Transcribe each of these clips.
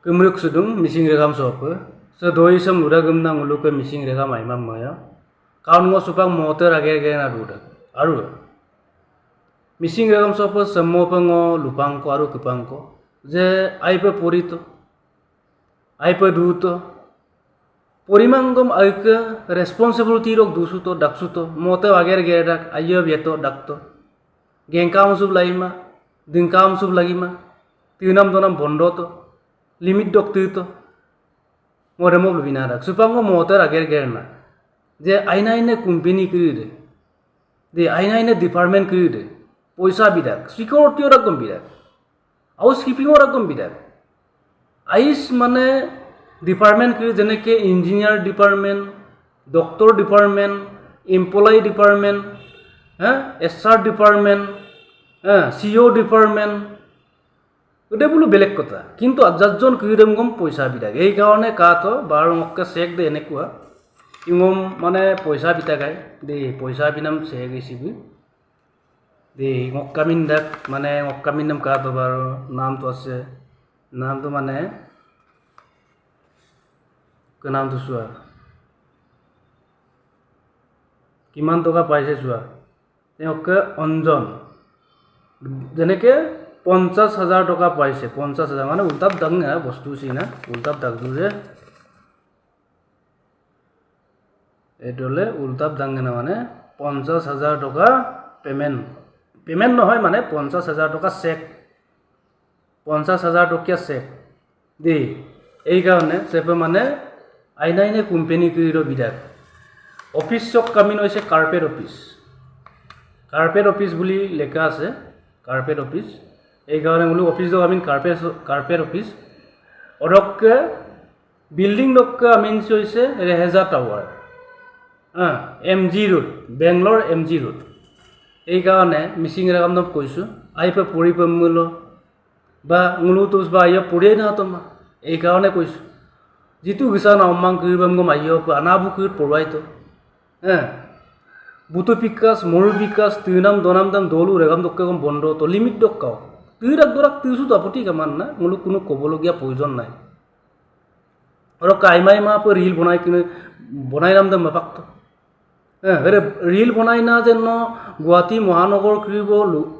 Kemruk sudung missing rekam sope. Sedoi sem udah gemna ngulu ke missing rekam aimam maya. Kaun ngo supang motor ager na ruda. Aru. Missing rekam sope semua pengo lupangko aru kepangko. Je aipe porito. Aipe duto. Porimangom aike responsibility rok dusuto daksuto. Motor ager dak ayo bieto dakto. Gengkam sub laima. Dingkam sub lagima. Tinam donam bondo to. Limit dok tu ngore mo lubina rak supango motor ager na je aina ine company kiri de aina ine department kiri poisa bidak security rakom bidak housekeeping rakom bidak ais mane department kiri jene ke engineer department doctor department employee department SR department CEO department udah bulu belek kota, kintu ajajon kirim gom poisa bidak. Ei kawane kato barang okke sek de enekua, ingom mane poisa bitakai, de poisa binam sek isibu, de ngokkamin dak mane ngokkamin nam kato baro naam to ase, naam to mane ke naam to sua, kiman toka paise sua, এই okke onjon, jeneke 50,000 টাকা পাইছে 50,000 মানে উল্টাপ দাগ না বস্তু সিনা উল্টাপ দাগ দুরে এডলে উল্টাপ দাগ না মানে 50,000 টাকা পেমেন্ট নহয় মানে 50,000 টাকা চেক 50,000 টকিয়া চেক দি এই কারণে সেপে মানে আইনাইনে কোম্পানি কিরো বিদাক অফিস চক কামিন হইছে কার্পেট অফিস বুলি লেখা আছে কার্পেট অফিস এই কারণে বলু অফিস দো আমিন কার্পেট অফিস অরক্কে বিল্ডিং ডক্কে আমিন হইছে Raheja tower MG road Bangalore MG road এই কারণে মিসিং রাখাম নব কইছো আইপে পরিপমূল বা মুলু তুস বা আইয়া পড়ে না তোমা এই কারণে কইছো জিতু গিসা না অম্মাং কিরবাম গম আইয়া আনাবু কির পড়াইতো বুতো বিকাশ মরু বিকাশ তিনাম দনাম দাম দলু রেগাম দক্কে গম বন্ধ তো লিমিট দক্কাও তিরাক দরাক তিসু আপত্তি কামান না মুলু কোনো কবলগিয়া প্রয়োজন নাই আর কাইমাই মা পর রিল বনাই কিনে বনাই নাম দাম মাপাক্ত আরে রিল বনাই না যেন গুয়াহাটী মহানগর করিব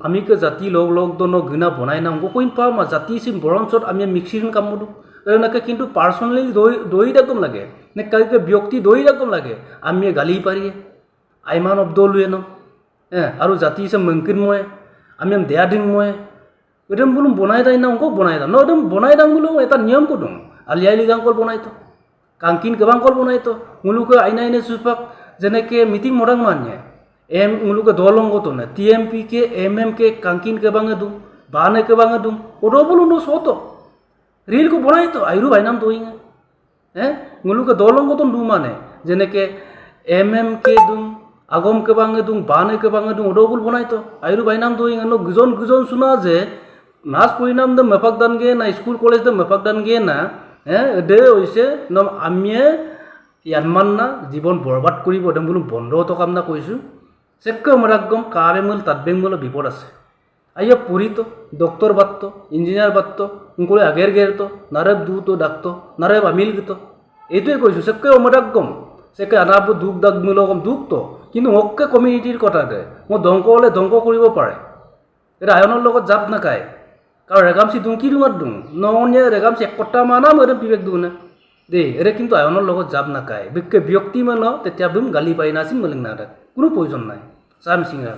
আমি কে জাতি লগ দন গিনা বনাই নাম কইন পা মা জাতি সিম বরঞ্চত আমি মিক্সিং কাম মদু এনেকে কিন্তু পার্সোনালি দই রকম লাগে নে কাইকে ব্যক্তি দই রকম লাগে আমি গালি পারিয়ে আইমান অব্দলুয়ে ন আর জাতি হিসেবে মঙ্কিন ময়ে আমি দেয়া দিন ময়ে এরম বলুন বনাই দাই না অঙ্ক বনাই দাম এরম বনাই দাম বলুন এটা নিয়ম কদম আলিয়ালি গাঙ্কল বনাইতো কাঙ্কিন কেবাঙ্কল বনাইতো মুলুকে আইনা আইনে সুপাক যেনেকে মিটিং মরাং মানিয়ে মুলুকে দলঙ্গ তো না টিএমপি কে এমএম কে কাঙ্কিন কেবাঙে দুম বানে কেবাঙে দুম ওটো বলুন নো সতো রিল কো বনাইতো আইরু বাইনাম দইঙে মুলুকে দলঙ্গ তো দু মানে যেনেকে এমএম কে দুম আগম কেবাঙে দুম বানে কেবাঙে দুম ওটো বল বনাইতো আইরু বাইনাম দইঙে নো গুজন শুনা যে নাচ পরিণাম দে মেপাক দান গে না স্কুল কলেজ দে মেপাক দান গে না দে হইছে নম আমিয়ে ইয়ানমান না জীবন বরবাদ করিব দেম বলুন বন্ধ তো কাম না কইছো সেক্কে মরাগম কাবে মূল তাদবেং মূল বিপদ আছে আইয়া পড়িতো ডক্টর বাত্তো ইঞ্জিনিয়ার বাত্তো উনকলে আগের গেরতো নারেব দুতো ডাকতো নারেব আমিল গিতো এইটোৱে কইছো সেক্কে মরাগম সেক্কে আনাব দুখ দাগ মূলকম দুখ তো কিন্তু অক্কে কমিউনিটির কথা দে মো ধ্বংস হলে ধ্বংস কৰিব পাৰে এটা আয়নৰ লগত জাপ নাখায় কারণ রেগামসি দুম কি দুমার দুম ননিয়া রেগামসি এক কটা মানা মরে বিবেক দুম না দে এরে কিন্তু আয়নের লগত যাব না কায় বিকে ব্যক্তি মান তেতিয়া দুম গালি পাই নাছিন মলিং না কোনো প্রয়োজন নাই সাম সিংরা